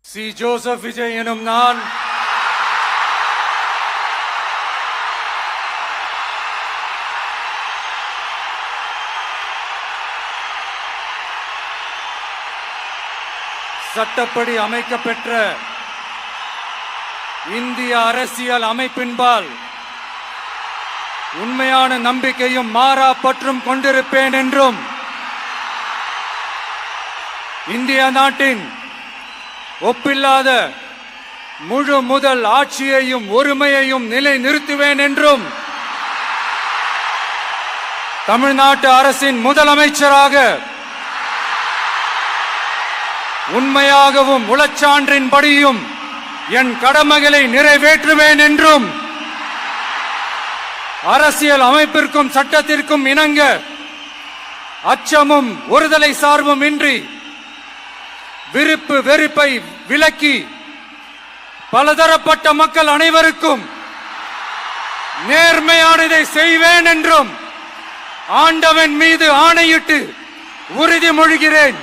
C. Joseph Vijay எனும் நான் சட்டப்படி அமைக்கப்பெற்ற இந்திய அரசியல் அமைப்பின்பால் உண்மையான நம்பிக்கையும் மாறா பற்றும் கொண்டிருப்பேன் என்றும் இந்திய நாட்டின் ஒப்பில்லாத முழு முதல் ஆட்சியையும் ஒருமையையும் நிலை நிறுத்துவேன் என்றும் தமிழ்நாட்டு அரசின் முதலமைச்சராக உண்மையாகவும் உளச்சான்றின்படியும் என் கடமைகளை நிறைவேற்றுவேன் என்றும் அரசியல் அமைப்பிற்கும் சட்டத்திற்கும் இணங்க அச்சமும் ஒருதலை சார்பும் இன்றி விருப்பு வெறுப்பை விலக்கி பலதரப்பட்ட மக்கள் அனைவருக்கும் நேர்மையானதை செய்வேன் என்றும் ஆண்டவன் மீது ஆணையிட்டு உறுதிமொழிகிறேன்.